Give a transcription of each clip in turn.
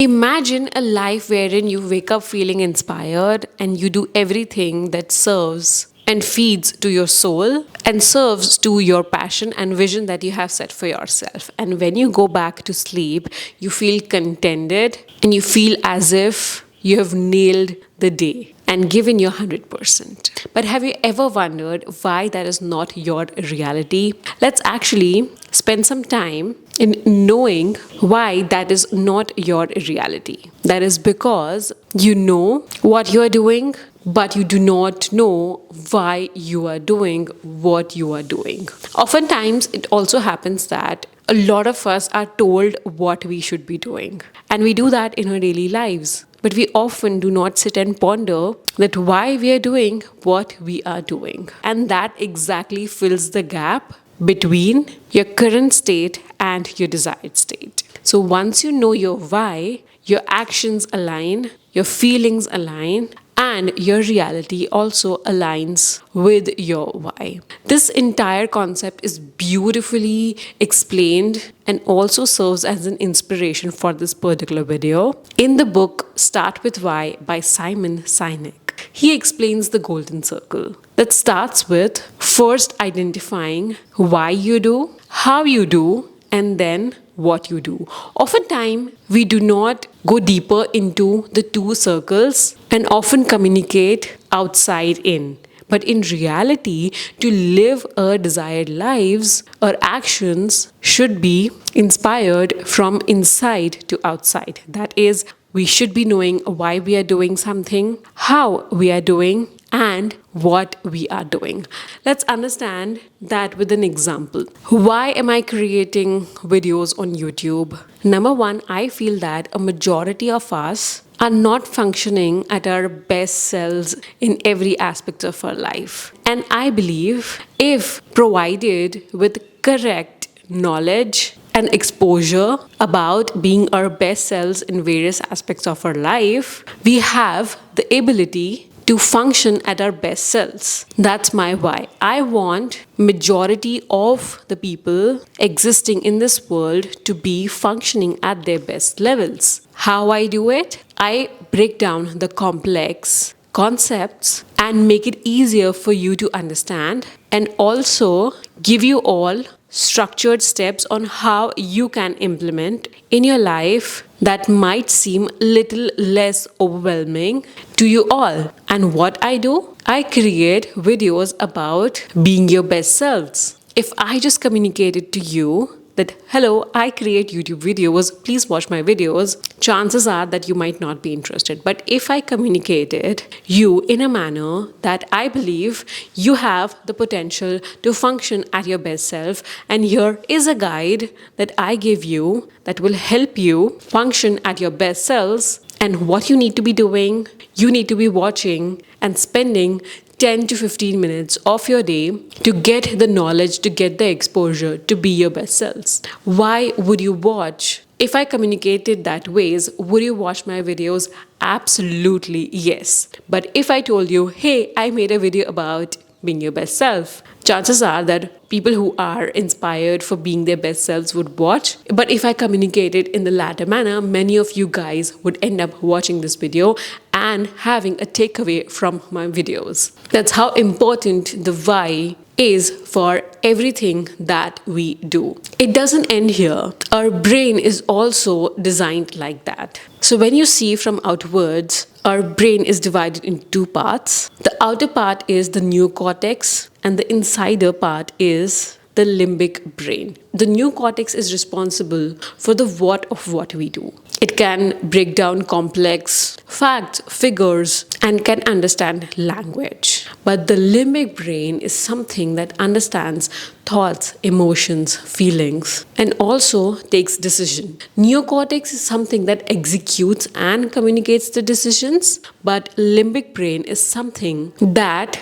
Imagine a life wherein you wake up feeling inspired and you do everything that serves and feeds to your soul and serves to your passion and vision that you have set for yourself. And when you go back to sleep, you feel contented and you feel as if you have nailed the day and given your 100%. But have you ever wondered why that is not your reality? Let's actually spend some time in knowing why that is not your reality. That is because you know what you are doing, but you do not know why you are doing what you are doing. Oftentimes, it also happens that a lot of us are told what we should be doing, and we do that in our daily lives. But we often do not sit and ponder that why we are doing what we are doing. And that exactly fills the gap between your current state and your desired state. So once you know your why, your actions align, your feelings align, and your reality also aligns with your why. This entire concept is beautifully explained and also serves as an inspiration for this particular video in the book Start With Why by Simon Sinek. He explains the golden circle that starts with first identifying why you do, how you do, and then what you do. Oftentimes, we do not go deeper into the two circles and often communicate outside in. But in reality, to live our desired lives, our actions should be inspired from inside to outside. That is, we should be knowing why we are doing something, how we are doing, and what we are doing. Let's understand that with an example. Why am I creating videos on YouTube? Number one, I feel that a majority of us are not functioning at our best selves in every aspect of our life. And I believe if provided with correct knowledge and exposure about being our best selves in various aspects of our life, we have the ability to function at our best selves. That's my why. I want majority of the people existing in this world to be functioning at their best levels. How I do it? I break down the complex concepts and make it easier for you to understand, and also give you all structured steps on how you can implement in your life that might seem little less overwhelming to you all. And what I do? I create videos about being your best selves. If I just communicated to you that, hello, I create YouTube videos, please watch my videos, chances are that you might not be interested. But if I communicated you in a manner that I believe you have the potential to function at your best self, and here is a guide that I give you that will help you function at your best selves, and what you need to be doing, you need to be watching and spending 10 to 15 minutes of your day to get the knowledge, to get the exposure, to be your best selves. Why would you watch? If I communicated that ways, would you watch my videos? Absolutely yes. But if I told you, hey, I made a video about being your best self, chances are that people who are inspired for being their best selves would watch. But if I communicated in the latter manner, many of you guys would end up watching this video and having a takeaway from my videos. That's how important the why is for everything that we do. It doesn't end here. Our brain is also designed like that. So when you see from outwards, our brain is divided into two parts. The outer part is the neocortex, and the insider part is the limbic brain. The neocortex is responsible for the what of what we do. It can break down complex facts, figures, and can understand language. But the limbic brain is something that understands thoughts, emotions, feelings, and also takes decision. Neocortex is something that executes and communicates the decisions, but limbic brain is something that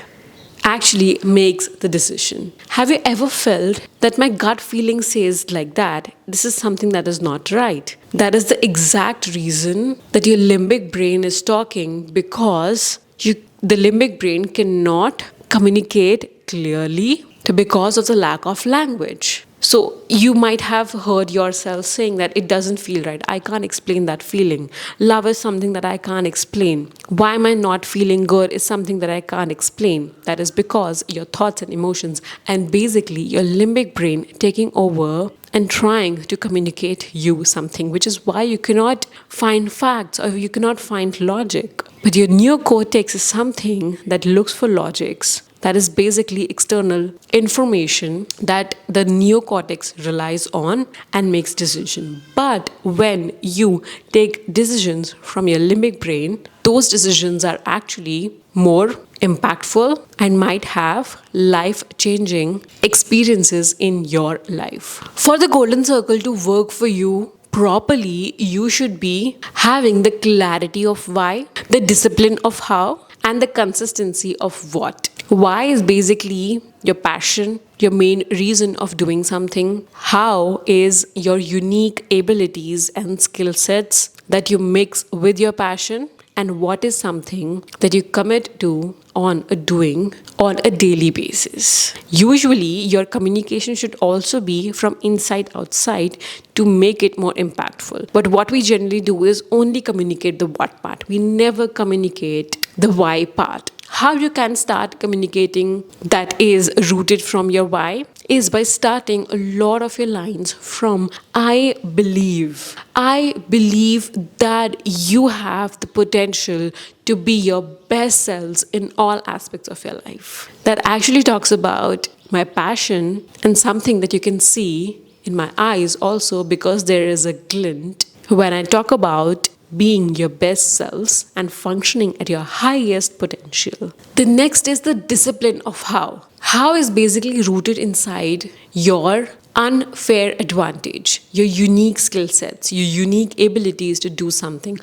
actually makes the decision. Have you ever felt that my gut feeling says like that? This is something that is not right. That is the exact reason that your limbic brain is talking, because the limbic brain cannot communicate clearly because of the lack of language. So you might have heard yourself saying that it doesn't feel right. I can't explain that feeling. Love is something that I can't explain. Why am I not feeling good is something that I can't explain. That is because your thoughts and emotions and basically your limbic brain taking over and trying to communicate you something, which is why you cannot find facts or you cannot find logic. But your neocortex is something that looks for logics. That is basically external information that the neocortex relies on and makes decision. But when you take decisions from your limbic brain, those decisions are actually more impactful and might have life-changing experiences in your life. For the golden circle to work for you properly, you should be having the clarity of why, the discipline of how, and the consistency of what. Why is basically your passion, your main reason of doing something. How is your unique abilities and skill sets that you mix with your passion. And what is something that you commit to on doing on a daily basis. Usually, your communication should also be from inside outside to make it more impactful. But what we generally do is only communicate the what part. We never communicate the why part. How you can start communicating that is rooted from your why is by starting a lot of your lines from I believe. I believe that you have the potential to be your best selves in all aspects of your life. That actually talks about my passion and something that you can see in my eyes also, because there is a glint when I talk about being your best selves and functioning at your highest potential. The next is the discipline of how. How is basically rooted inside your unfair advantage, your unique skill sets, your unique abilities to do something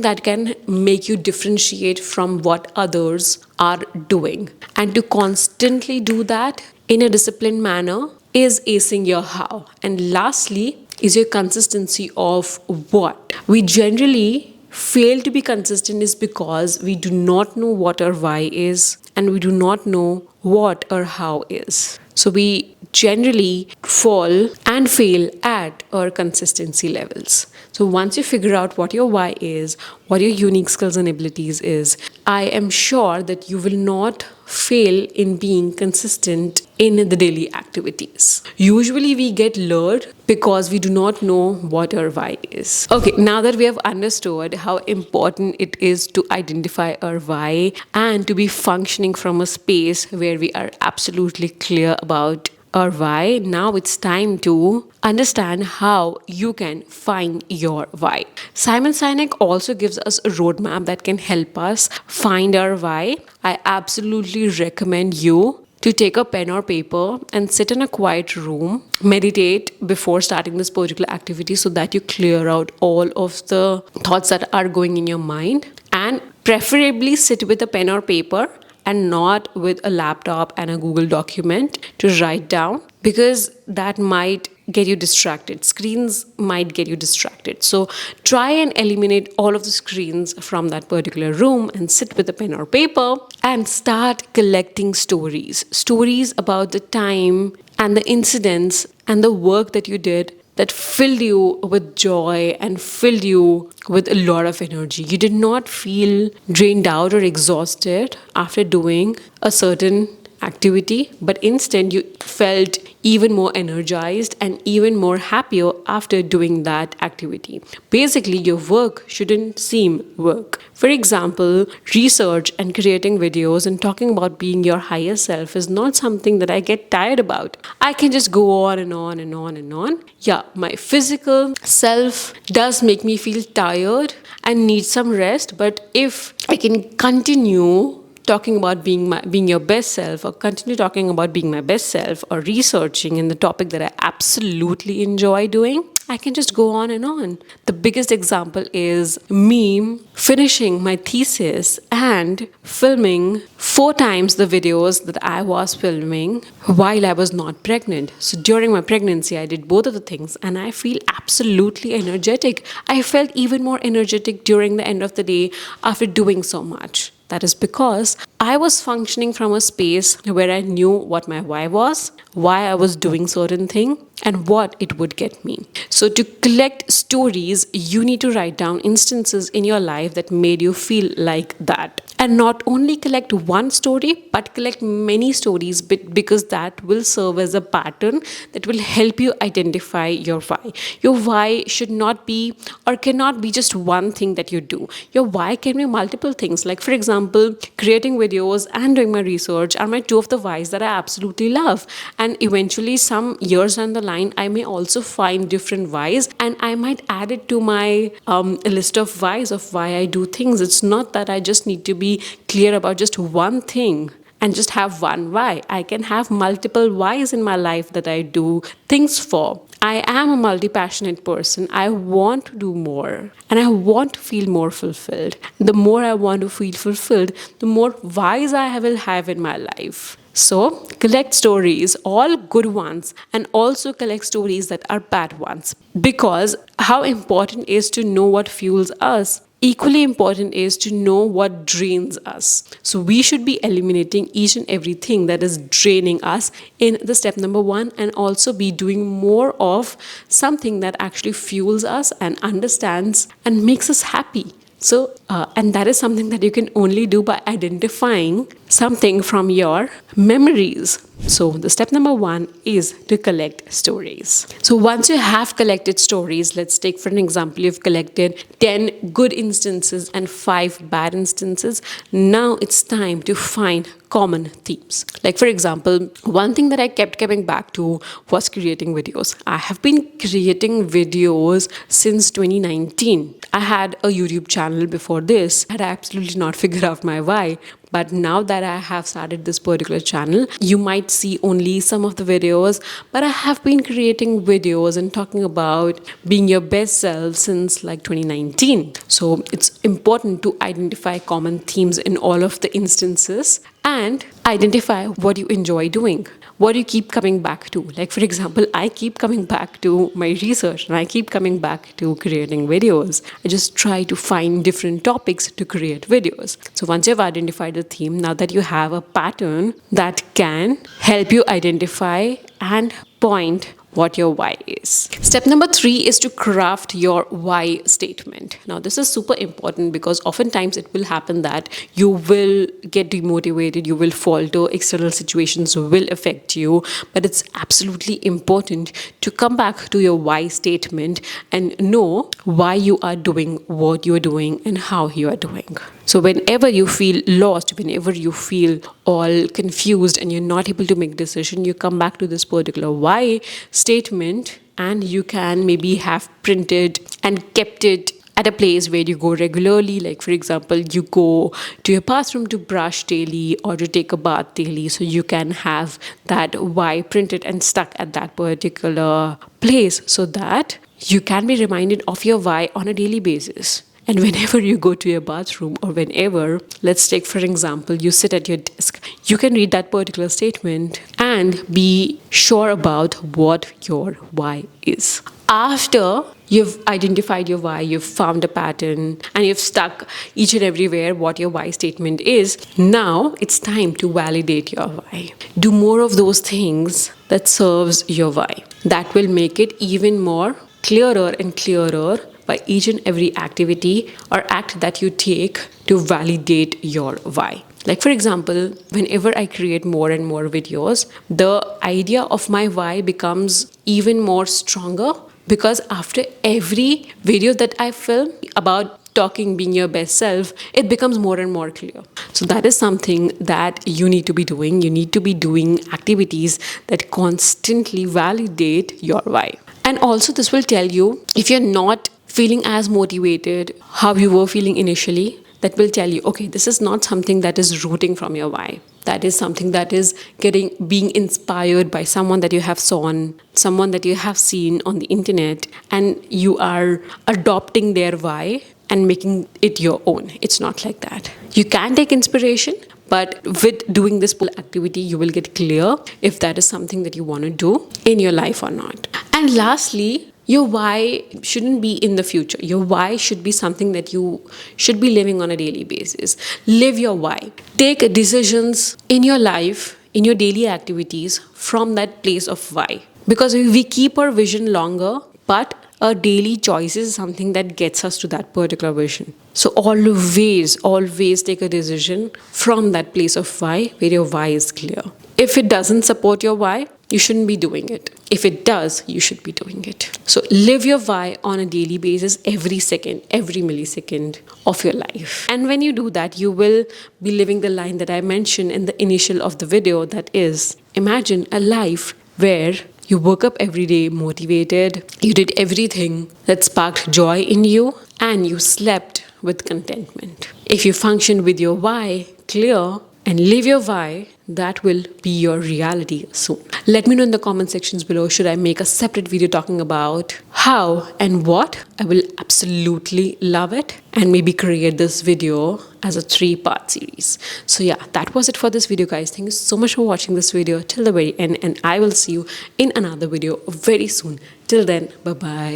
that can make you differentiate from what others are doing. And to constantly do that in a disciplined manner is acing your how. And lastly, is your consistency of what. We generally fail to be consistent is because we do not know what our why is and we do not know what our how is. So we generally fall and fail at our consistency levels. So once you figure out what your why is, what your unique skills and abilities is, I am sure that you will not fail in being consistent in the daily activities. Usually we get lured because we do not know what our why is. Okay, now that we have understood how important it is to identify our why and to be functioning from a space where we are absolutely clear about our why, now it's time to understand how you can find your why. Simon Sinek also gives us a roadmap that can help us find our why. I absolutely recommend you to take a pen or paper and sit in a quiet room, meditate before starting this particular activity so that you clear out all of the thoughts that are going in your mind, and preferably sit with a pen or paper and not with a laptop and a Google document to write down, because that might get you distracted. Screens might get you distracted. So try and eliminate all of the screens from that particular room and sit with a pen or paper and start collecting stories. Stories about the time and the incidents and the work that you did that filled you with joy and filled you with a lot of energy. You did not feel drained out or exhausted after doing a certain activity, but instead you felt even more energized and even more happier after doing that activity. Basically, your work shouldn't seem work. For example, research and creating videos and talking about being your higher self is not something that I get tired about. I can just go on and on and on and on. Yeah, my physical self does make me feel tired and need some rest, but if I can continue talking about being your best self, or continue talking about being my best self, or researching in the topic that I absolutely enjoy doing, I can just go on and on. The biggest example is me finishing my thesis and filming 4 times the videos that I was filming while I was not pregnant. So during my pregnancy, I did both of the things and I feel absolutely energetic. I felt even more energetic during the end of the day after doing so much. That is because I was functioning from a space where I knew what my why was, why I was doing certain thing, and what it would get me. So to collect stories, you need to write down instances in your life that made you feel like that. And not only collect one story, but collect many stories because that will serve as a pattern that will help you identify your why. Your why should not be or cannot be just one thing that you do. Your why can be multiple things. Like, for example, creating videos and doing my research are my two of the whys that I absolutely love. And eventually, some years down the line, I may also find different whys and I might add it to my list of whys of why I do things. It's not that I just need to be clear about just one thing and just have one why. I can have multiple whys in my life that I do things for. I am a multi-passionate person. I want to do more and I want to feel more fulfilled. The more I want to feel fulfilled, the more whys I will have in my life. So, collect stories, all good ones, and also collect stories that are bad ones. Because how important is to know what fuels us? Equally important is to know what drains us. So we should be eliminating each and everything that is draining us in the step number 1, and also be doing more of something that actually fuels us and understands and makes us happy. So, and that is something that you can only do by identifying something from your memories. So, the step number 1 is to collect stories. So, once you have collected stories, let's take for an example, you've collected 10 good instances and 5 bad instances. Now it's time to find common themes. Like, for example, one thing that I kept coming back to was creating videos. I have been creating videos since 2019. I had a YouTube channel before this. I had absolutely not figured out my why. But now that I have started this particular channel, you might see only some of the videos, but I have been creating videos and talking about being your best self since like 2019. So it's important to identify common themes in all of the instances and identify what you enjoy doing, what you keep coming back to. Like, for example, I keep coming back to my research and I keep coming back to creating videos. I just try to find different topics to create videos. So once you've identified a theme, now that you have a pattern that can help you identify and point what your why is. Step number 3 is to craft your why statement. Now, this is super important because oftentimes it will happen that you will get demotivated, you will falter, external situations will affect you, but it's absolutely important to come back to your why statement and know why you are doing what you're doing and how you are doing. So whenever you feel lost, whenever you feel all confused and you're not able to make a decision, you come back to this particular why statement and you can maybe have printed and kept it at a place where you go regularly. Like, for example, you go to your bathroom to brush daily or to take a bath daily. So you can have that why printed and stuck at that particular place so that you can be reminded of your why on a daily basis. And whenever you go to your bathroom or whenever, let's take for example, you sit at your desk, you can read that particular statement and be sure about what your why is. After you've identified your why, you've found a pattern, and you've stuck each and everywhere what your why statement is, now it's time to validate your why. Do more of those things that serves your why. That will make it even more clearer and clearer by each and every activity or act that you take to validate your why. Like, for example, whenever I create more and more videos, the idea of my why becomes even more stronger because after every video that I film about talking, being your best self, it becomes more and more clear. So that is something that you need to be doing. You need to be doing activities that constantly validate your why. And also this will tell you if you're not feeling as motivated how you were feeling initially, that will tell you, okay, this is not something that is rooting from your why. That is something that is being inspired by someone that you have someone that you have seen on the internet, and you are adopting their why and making it your own. It's not like that. You can take inspiration, but with doing this activity, you will get clear if that is something that you want to do in your life or not. And lastly, Your why shouldn't be in the future. Your why should be something that you should be living on a daily basis. Live your why. Take decisions in your life, in your daily activities from that place of why. Because we keep our vision longer, but our daily choice is something that gets us to that particular vision. So always take a decision from that place of why, where your why is clear. If it doesn't support your why, you shouldn't be doing it. If it does, you should be doing it. So live your why on a daily basis, every second, every millisecond of your life. And when you do that, you will be living the line that I mentioned in the initial of the video, that is, imagine a life where you woke up every day motivated, you did everything that sparked joy in you, and you slept with contentment. If you function with your why clear and live your why, that will be your reality soon. Let me know in the comment sections below, should I make a separate video talking about how and what? I will absolutely love it, and maybe create this video as a 3-part series. So yeah, that was it for this video, guys. Thank you so much for watching this video till the very end, and I will see you in another video very soon. Till then, bye bye.